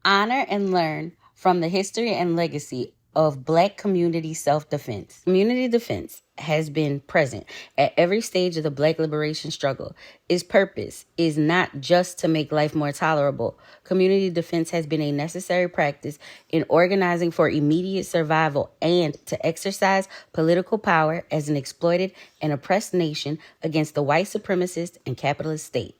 Honor and learn from the history and legacy of Black community self-defense. Community defense has been present at every stage of the Black liberation struggle. Its purpose is not just to make life more tolerable. Community defense has been a necessary practice in organizing for immediate survival and to exercise political power as an exploited and oppressed nation against the white supremacist and capitalist state.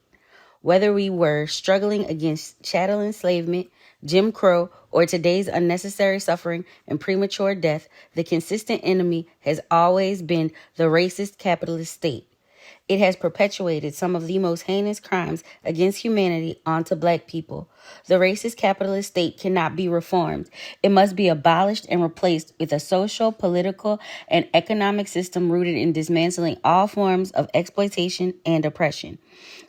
Whether we were struggling against chattel enslavement, Jim Crow, or today's unnecessary suffering and premature death, the consistent enemy has always been the racist capitalist state. It has perpetuated some of the most heinous crimes against humanity onto Black people. The racist capitalist state cannot be reformed. It must be abolished and replaced with a social, political, and economic system rooted in dismantling all forms of exploitation and oppression.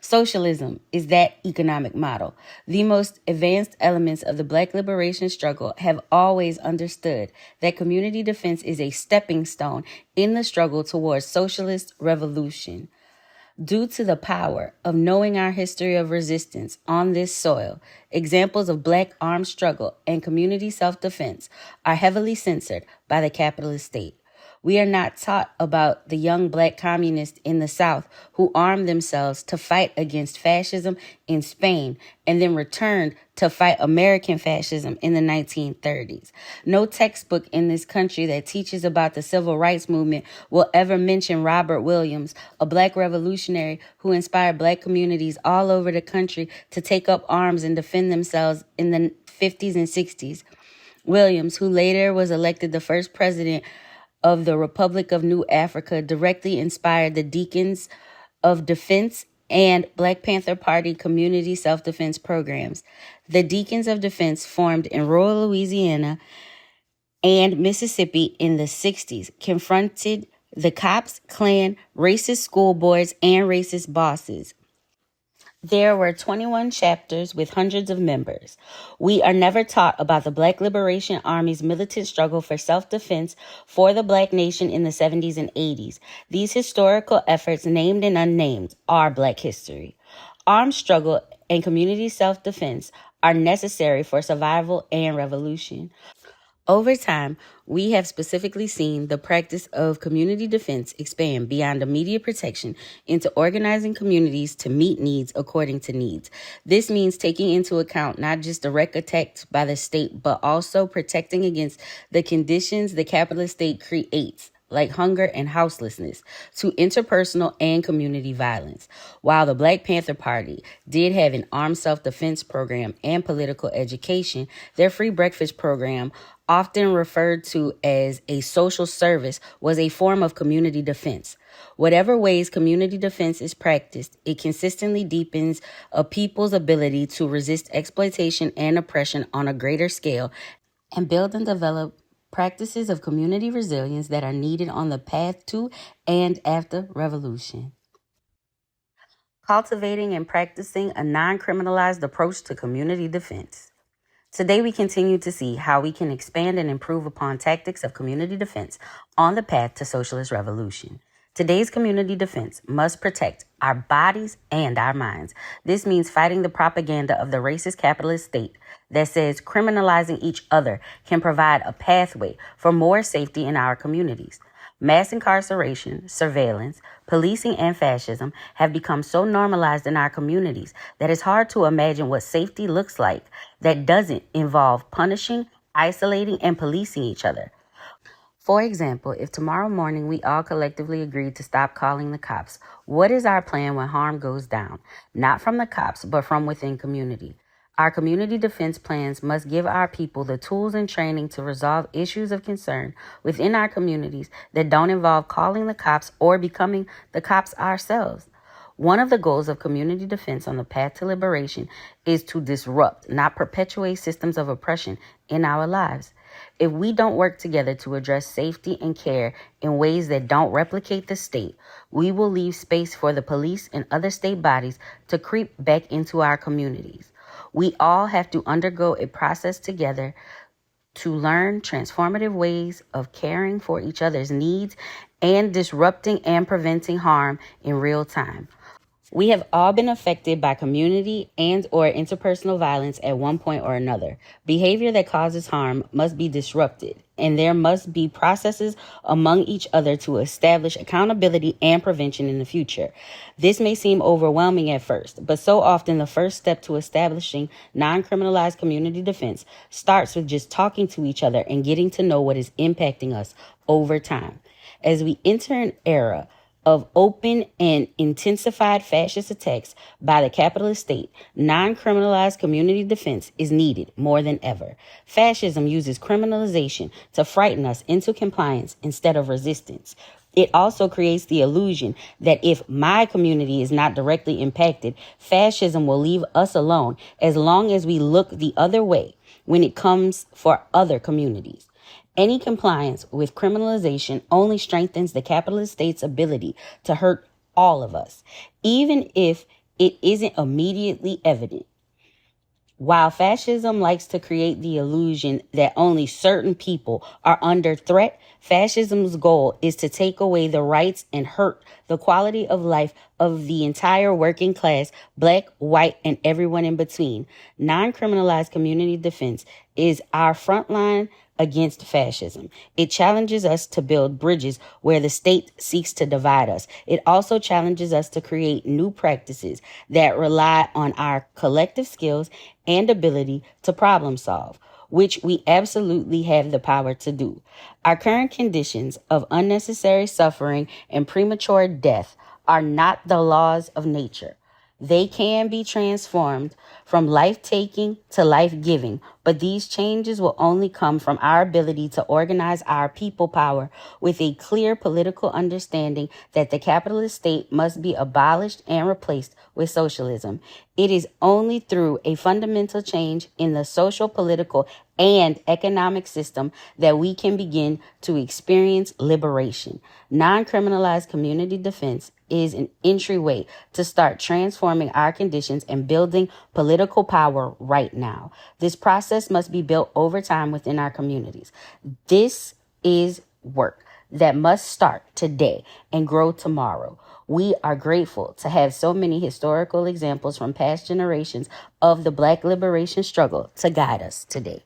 Socialism is that economic model. The most advanced elements of the Black liberation struggle have always understood that community defense is a stepping stone in the struggle towards socialist revolution. Due to the power of knowing our history of resistance on this soil, examples of Black armed struggle and community self-defense are heavily censored by the capitalist state. We are not taught about the young Black communists in the South who armed themselves to fight against fascism in Spain and then returned to fight American fascism in the 1930s. No textbook in this country that teaches about the civil rights movement will ever mention Robert Williams, a Black revolutionary who inspired Black communities all over the country to take up arms and defend themselves in the 50s and 60s. Williams, who later was elected the first president of the Republic of New Africa, directly inspired the Deacons of Defense and Black Panther Party community self-defense programs. The Deacons of Defense formed in rural Louisiana and Mississippi in the 60s, confronted the cops, Klan, racist school boards, and racist bosses. There were 21 chapters with hundreds of members. We are never taught about the Black Liberation Army's militant struggle for self-defense for the Black nation in the 70s and 80s. These historical efforts, named and unnamed, are Black history. Armed struggle and community self-defense are necessary for survival and revolution. Over time, we have specifically seen the practice of community defense expand beyond immediate protection into organizing communities to meet needs according to needs. This means taking into account not just direct attacks by the state, but also protecting against the conditions the capitalist state creates, like hunger and houselessness, to interpersonal and community violence. While the Black Panther Party did have an armed self-defense program and political education, their free breakfast program, often referred to as a social service, was a form of community defense. Whatever ways community defense is practiced, it consistently deepens a people's ability to resist exploitation and oppression on a greater scale and build and develop practices of community resilience that are needed on the path to and after revolution. Cultivating and practicing a non-criminalized approach to community defense. Today, we continue to see how we can expand and improve upon tactics of community defense on the path to socialist revolution. Today's community defense must protect our bodies and our minds. This means fighting the propaganda of the racist capitalist state that says criminalizing each other can provide a pathway for more safety in our communities. Mass incarceration, surveillance, policing, and fascism have become so normalized in our communities that it's hard to imagine what safety looks like that doesn't involve punishing, isolating, and policing each other. For example, if tomorrow morning we all collectively agreed to stop calling the cops, what is our plan when harm goes down? Not from the cops, but from within community. Our community defense plans must give our people the tools and training to resolve issues of concern within our communities that don't involve calling the cops or becoming the cops ourselves. One of the goals of community defense on the path to liberation is to disrupt, not perpetuate systems of oppression in our lives. If we don't work together to address safety and care in ways that don't replicate the state, we will leave space for the police and other state bodies to creep back into our communities. We all have to undergo a process together to learn transformative ways of caring for each other's needs and disrupting and preventing harm in real time. We have all been affected by community and or interpersonal violence at one point or another. Behavior that causes harm must be disrupted, and there must be processes among each other to establish accountability and prevention in the future. This may seem overwhelming at first, but so often the first step to establishing non-criminalized community defense starts with just talking to each other and getting to know what is impacting us over time. As we enter an era of open and intensified fascist attacks by the capitalist state, non-criminalized community defense is needed more than ever. Fascism uses criminalization to frighten us into compliance instead of resistance. It also creates the illusion that if my community is not directly impacted, fascism will leave us alone as long as we look the other way when it comes for other communities. Any compliance with criminalization only strengthens the capitalist state's ability to hurt all of us, even if it isn't immediately evident. While fascism likes to create the illusion that only certain people are under threat, fascism's goal is to take away the rights and hurt the quality of life of the entire working class, black, white, and everyone in between. Non-criminalized community defense is our front line against fascism. It challenges us to build bridges where the state seeks to divide us. It also challenges us to create new practices that rely on our collective skills and ability to problem solve, which we absolutely have the power to do. Our current conditions of unnecessary suffering and premature death are not the laws of nature. They can be transformed from life-taking to life-giving, but these changes will only come from our ability to organize our people power with a clear political understanding that the capitalist state must be abolished and replaced with socialism. It is only through a fundamental change in the social, political, and economic system that we can begin to experience liberation. Non-criminalized community defense is an entryway to start transforming our conditions and building political power right now. This process must be built over time within our communities. This is work that must start today and grow tomorrow. We are grateful to have so many historical examples from past generations of the Black liberation struggle to guide us today.